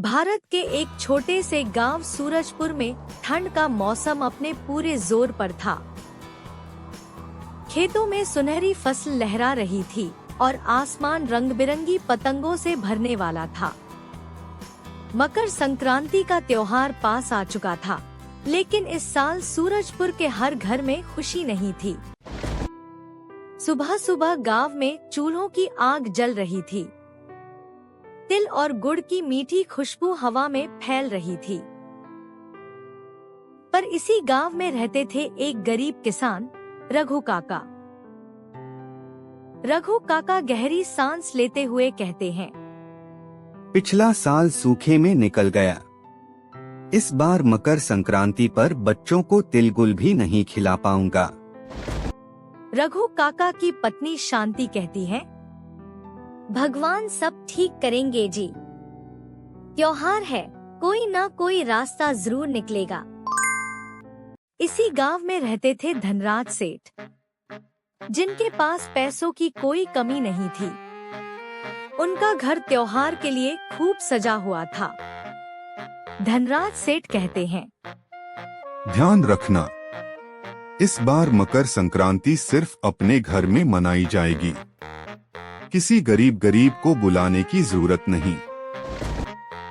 भारत के एक छोटे से गांव सूरजपुर में ठंड का मौसम अपने पूरे जोर पर था। खेतों में सुनहरी फसल लहरा रही थी और आसमान रंग बिरंगी पतंगों से भरने वाला था। मकर संक्रांति का त्योहार पास आ चुका था, लेकिन इस साल सूरजपुर के हर घर में खुशी नहीं थी। सुबह सुबह गांव में चूल्हों की आग जल रही थी। तिल और गुड़ की मीठी खुशबू हवा में फैल रही थी। पर इसी गांव में रहते थे एक गरीब किसान, रघु काका। रघु काका गहरी सांस लेते हुए कहते हैं, पिछला साल सूखे में निकल गया। इस बार मकर संक्रांति पर बच्चों को तिल गुल भी नहीं खिला पाऊंगा। रघु काका की पत्नी शांति कहती है, भगवान सब ठीक करेंगे जी। त्योहार है, कोई ना कोई रास्ता जरूर निकलेगा। इसी गांव में रहते थे धनराज सेठ, जिनके पास पैसों की कोई कमी नहीं थी। उनका घर त्योहार के लिए खूब सजा हुआ था। धनराज सेठ कहते हैं, ध्यान रखना, इस बार मकर संक्रांति सिर्फ अपने घर में मनाई जाएगी। किसी गरीब को बुलाने की जरूरत नहीं।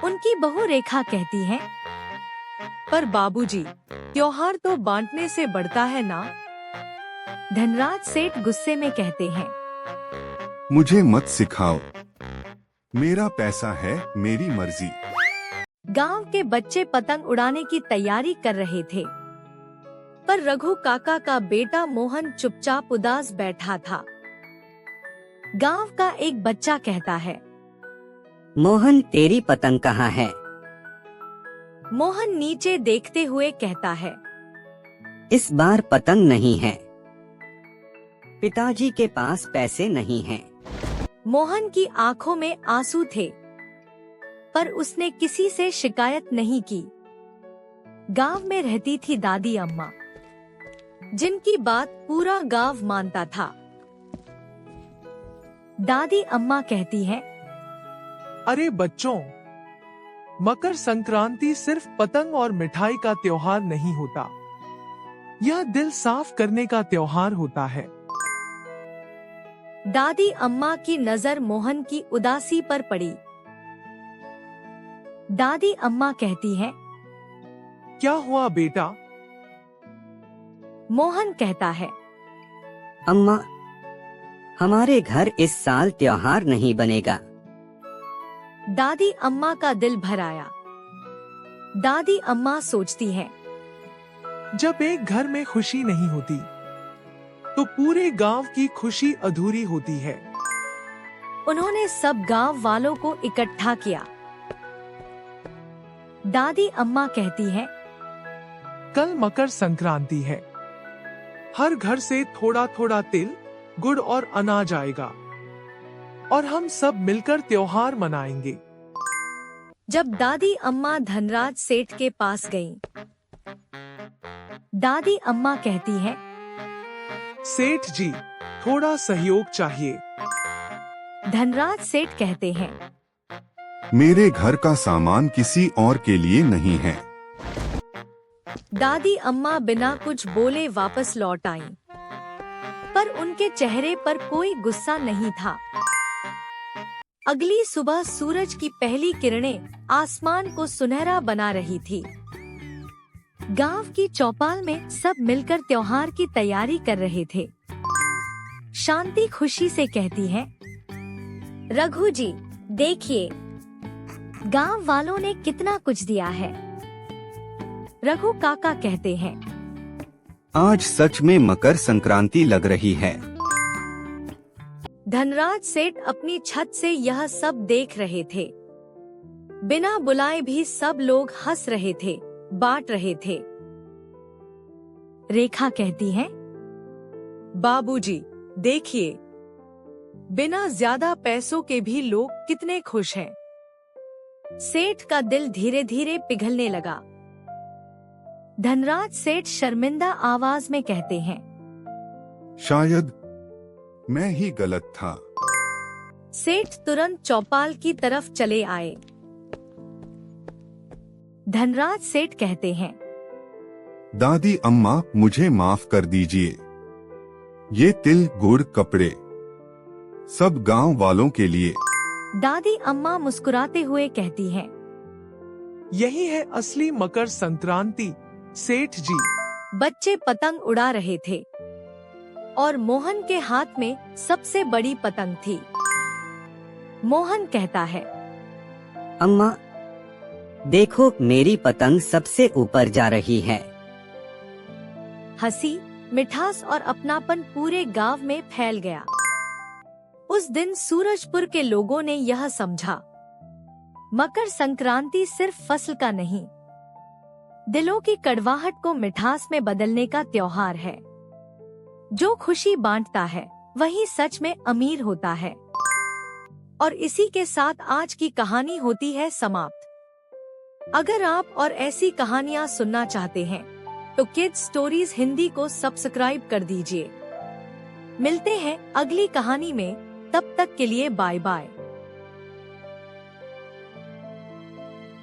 उनकी बहू रेखा कहती है, पर बाबूजी, त्योहार तो बांटने से बढ़ता है ना। धनराज सेठ गुस्से में कहते हैं, मुझे मत सिखाओ, मेरा पैसा है, मेरी मर्जी। गांव के बच्चे पतंग उड़ाने की तैयारी कर रहे थे, पर रघु काका का बेटा मोहन चुपचाप उदास बैठा था। गांव का एक बच्चा कहता है, मोहन, तेरी पतंग कहाँ है? मोहन नीचे देखते हुए कहता है, इस बार पतंग नहीं है। पिताजी के पास पैसे नहीं हैं। मोहन की आंखों में आंसू थे, पर उसने किसी से शिकायत नहीं की। गांव में रहती थी दादी अम्मा, जिनकी बात पूरा गांव मानता था। दादी अम्मा कहती है, अरे बच्चों, मकर संक्रांति सिर्फ पतंग और मिठाई का त्योहार नहीं होता, यह दिल साफ करने का त्योहार होता है। दादी अम्मा की नजर मोहन की उदासी पर पड़ी। दादी अम्मा कहती है, क्या हुआ बेटा? मोहन कहता है, अम्मा, हमारे घर इस साल त्योहार नहीं बनेगा। दादी अम्मा का दिल भर आया। दादी अम्मा सोचती हैं, जब एक घर में खुशी नहीं होती, तो पूरे गांव की खुशी अधूरी होती है। उन्होंने सब गांव वालों को इकट्ठा किया। दादी अम्मा कहती हैं, कल मकर संक्रांति है, हर घर से थोड़ा थोड़ा तिल, गुड़ और अनाज आएगा और हम सब मिलकर त्योहार मनाएंगे। जब दादी अम्मा धनराज सेठ के पास गईं, दादी अम्मा कहती हैं, सेठ जी, थोड़ा सहयोग चाहिए। धनराज सेठ कहते हैं, मेरे घर का सामान किसी और के लिए नहीं है। दादी अम्मा बिना कुछ बोले वापस लौट आईं, पर उनके चेहरे पर कोई गुस्सा नहीं था। अगली सुबह सूरज की पहली किरणें आसमान को सुनहरा बना रही थी। गांव की चौपाल में सब मिलकर त्योहार की तैयारी कर रहे थे। शांति खुशी से कहती है, रघु जी, देखिए, गांव वालों ने कितना कुछ दिया है। रघु काका कहते हैं, आज सच में मकर संक्रांति लग रही है। धनराज सेठ अपनी छत से यह सब देख रहे थे। बिना बुलाए भी सब लोग हंस रहे थे, बांट रहे थे। रेखा कहती है, बाबूजी, देखिए, बिना ज्यादा पैसों के भी लोग कितने खुश हैं। सेठ का दिल धीरे धीरे पिघलने लगा। धनराज सेठ शर्मिंदा आवाज में कहते हैं, शायद मैं ही गलत था। सेठ तुरंत चौपाल की तरफ चले आए। धनराज सेठ कहते हैं, दादी अम्मा मुझे माफ कर दीजिए। ये तिल गुड़ कपड़े सब गांव वालों के लिए। दादी अम्मा मुस्कुराते हुए कहती हैं, यही है असली मकर संक्रांति सेठ जी। बच्चे पतंग उड़ा रहे थे और मोहन के हाथ में सबसे बड़ी पतंग थी। मोहन कहता है, अम्मा देखो मेरी पतंग सबसे ऊपर जा रही है। हंसी, मिठास और अपनापन पूरे गांव में फैल गया। उस दिन सूरजपुर के लोगों ने यह समझा, मकर संक्रांति सिर्फ फसल का नहीं, दिलों की कड़वाहट को मिठास में बदलने का त्योहार है। जो खुशी बांटता है वही सच में अमीर होता है। और इसी के साथ आज की कहानी होती है समाप्त। अगर आप और ऐसी कहानियां सुनना चाहते हैं तो किड्स स्टोरीज हिंदी को सब्सक्राइब कर दीजिए। मिलते हैं अगली कहानी में, तब तक के लिए बाय बाय।